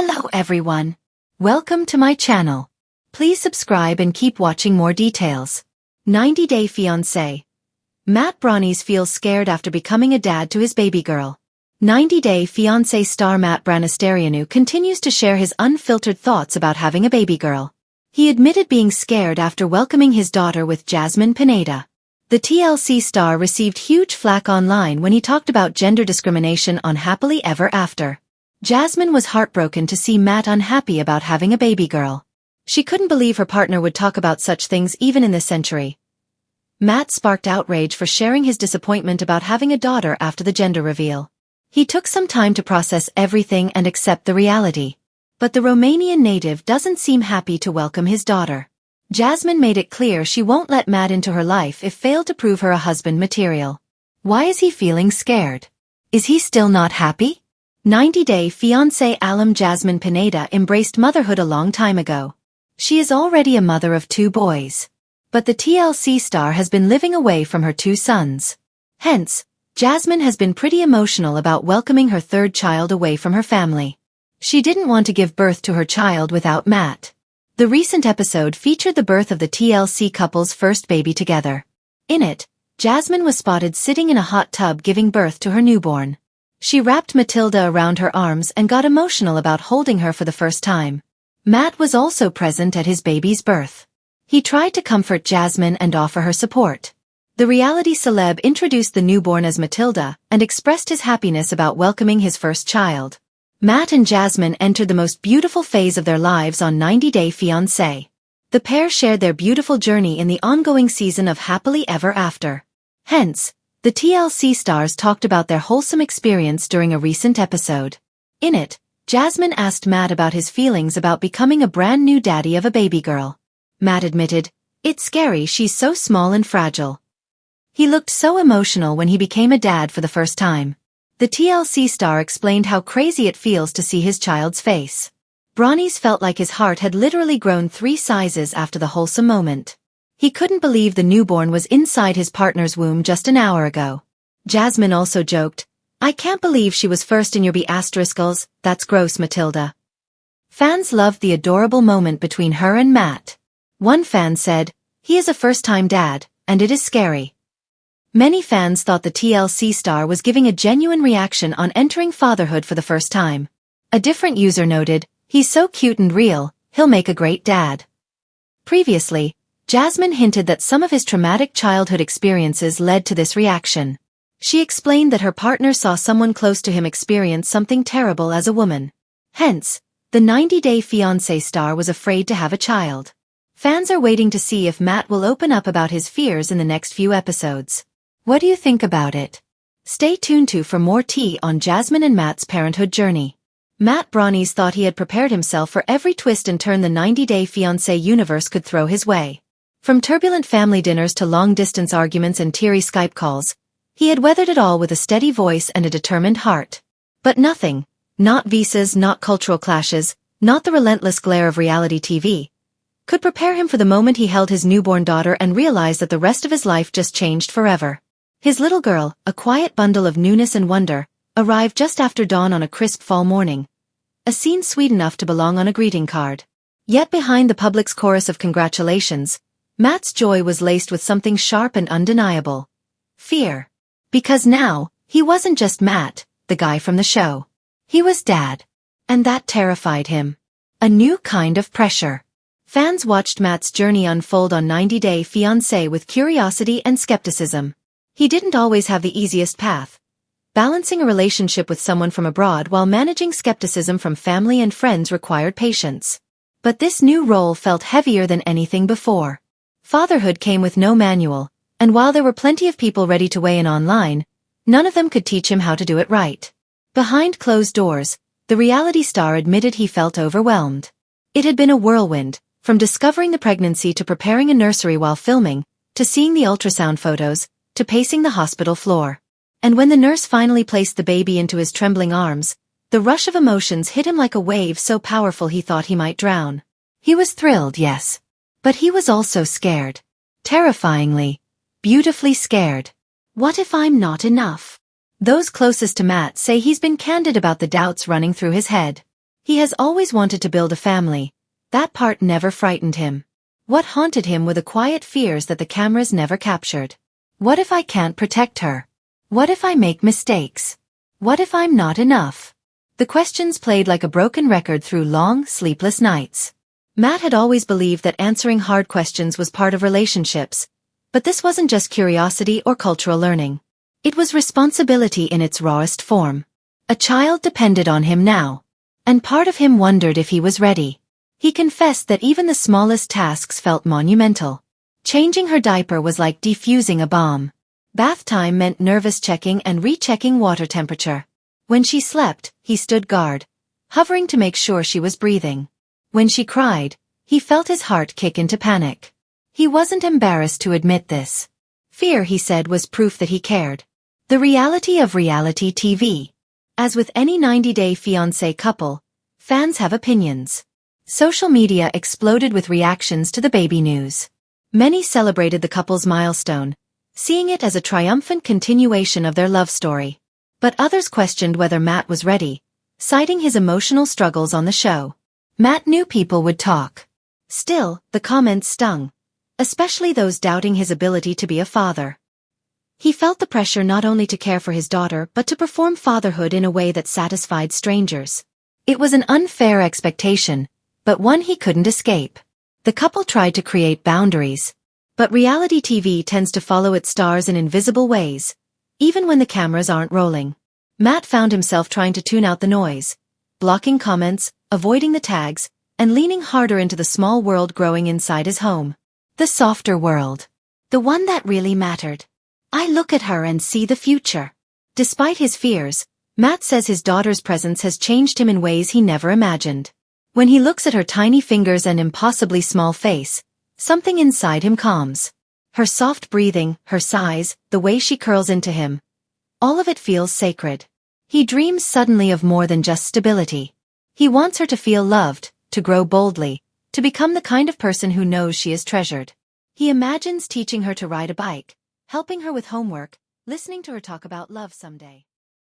Hello everyone. Welcome to my channel. Please subscribe and keep watching more details. 90-Day Fiancé. Matt Branis feels scared after becoming a dad to his baby girl. 90-Day Fiancé star Matt Branis continues to share his unfiltered thoughts about having a baby girl. He admitted being scared after welcoming his daughter with Jasmine Pineda. The TLC star received huge flack online when he talked about gender discrimination on Happily Ever After. Jasmine was heartbroken to see Matt unhappy about having a baby girl. She couldn't believe her partner would talk about such things even in this century. Matt sparked outrage for sharing his disappointment about having a daughter after the gender reveal. He took some time to process everything and accept the reality. But the Romanian native doesn't seem happy to welcome his daughter. Jasmine made it clear she won't let Matt into her life if failed to prove her a husband material. Why is he feeling scared? Is he still not happy? 90-Day Fiancé alum Jasmine Pineda embraced motherhood a long time ago. She is already a mother of 2 boys. But the TLC star has been living away from her 2 sons. Hence, Jasmine has been pretty emotional about welcoming her 3rd child away from her family. She didn't want to give birth to her child without Matt. The recent episode featured the birth of the TLC couple's first baby together. In it, Jasmine was spotted sitting in a hot tub giving birth to her newborn. She wrapped Matilda around her arms and got emotional about holding her for the first time. Matt was also present at his baby's birth. He tried to comfort Jasmine and offer her support. The reality celeb introduced the newborn as Matilda and expressed his happiness about welcoming his first child. Matt and Jasmine entered the most beautiful phase of their lives on 90-Day Fiancé. The pair shared their beautiful journey in the ongoing season of Happily Ever After. Hence, the TLC stars talked about their wholesome experience during a recent episode. In it, Jasmine asked Matt about his feelings about becoming a brand new daddy of a baby girl. Matt admitted, "It's scary, she's so small and fragile." He looked so emotional when he became a dad for the first time. The TLC star explained how crazy it feels to see his child's face. Branis felt like his heart had literally grown 3 sizes after the wholesome moment. He couldn't believe the newborn was inside his partner's womb just an hour ago. Jasmine also joked, "I can't believe she was first in your B****s, that's gross, Matilda." Fans loved the adorable moment between her and Matt. One fan said, "He is a first-time dad, and it is scary." Many fans thought the TLC star was giving a genuine reaction on entering fatherhood for the first time. A different user noted, "He's so cute and real, he'll make a great dad." Previously, Jasmine hinted that some of his traumatic childhood experiences led to this reaction. She explained that her partner saw someone close to him experience something terrible as a woman. Hence, the 90-Day Fiancé star was afraid to have a child. Fans are waiting to see if Matt will open up about his fears in the next few episodes. What do you think about it? Stay tuned for more tea on Jasmine and Matt's parenthood journey. Matt Branis thought he had prepared himself for every twist and turn the 90-Day Fiancé universe could throw his way. From turbulent family dinners to long-distance arguments and teary Skype calls, he had weathered it all with a steady voice and a determined heart. But nothing, not visas, not cultural clashes, not the relentless glare of reality TV, could prepare him for the moment he held his newborn daughter and realized that the rest of his life just changed forever. His little girl, a quiet bundle of newness and wonder, arrived just after dawn on a crisp fall morning. A scene sweet enough to belong on a greeting card. Yet behind the public's chorus of congratulations, Matt's joy was laced with something sharp and undeniable. Fear. Because now, he wasn't just Matt, the guy from the show. He was Dad. And that terrified him. A new kind of pressure. Fans watched Matt's journey unfold on 90-Day Fiancé with curiosity and skepticism. He didn't always have the easiest path, balancing a relationship with someone from abroad while managing skepticism from family and friends required patience. But this new role felt heavier than anything before. Fatherhood came with no manual, and while there were plenty of people ready to weigh in online, none of them could teach him how to do it right. Behind closed doors, the reality star admitted he felt overwhelmed. It had been a whirlwind, from discovering the pregnancy to preparing a nursery while filming, to seeing the ultrasound photos, to pacing the hospital floor. And when the nurse finally placed the baby into his trembling arms, the rush of emotions hit him like a wave so powerful he thought he might drown. He was thrilled, yes. But he was also scared. Terrifyingly, beautifully scared. What if I'm not enough? Those closest to Matt say he's been candid about the doubts running through his head. He has always wanted to build a family. That part never frightened him. What haunted him were the quiet fears that the cameras never captured. What if I can't protect her? What if I make mistakes? What if I'm not enough? The questions played like a broken record through long, sleepless nights. Matt had always believed that answering hard questions was part of relationships, but this wasn't just curiosity or cultural learning. It was responsibility in its rawest form. A child depended on him now, and part of him wondered if he was ready. He confessed that even the smallest tasks felt monumental. Changing her diaper was like defusing a bomb. Bath time meant nervous checking and rechecking water temperature. When she slept, he stood guard, hovering to make sure she was breathing. When she cried, he felt his heart kick into panic. He wasn't embarrassed to admit this. Fear, he said, was proof that he cared. The reality of reality TV. As with any 90-day fiancé couple, fans have opinions. Social media exploded with reactions to the baby news. Many celebrated the couple's milestone, seeing it as a triumphant continuation of their love story. But others questioned whether Matt was ready, citing his emotional struggles on the show. Matt knew people would talk. Still, the comments stung, especially those doubting his ability to be a father. He felt the pressure not only to care for his daughter but to perform fatherhood in a way that satisfied strangers. It was an unfair expectation, but one he couldn't escape. The couple tried to create boundaries, but reality TV tends to follow its stars in invisible ways, even when the cameras aren't rolling. Matt found himself trying to tune out the noise, blocking comments, avoiding the tags, and leaning harder into the small world growing inside his home. The softer world. The one that really mattered. I look at her and see the future. Despite his fears, Matt says his daughter's presence has changed him in ways he never imagined. When he looks at her tiny fingers and impossibly small face, something inside him calms. Her soft breathing, her sighs, the way she curls into him. All of it feels sacred. He dreams suddenly of more than just stability. He wants her to feel loved, to grow boldly, to become the kind of person who knows she is treasured. He imagines teaching her to ride a bike, helping her with homework, listening to her talk about love someday.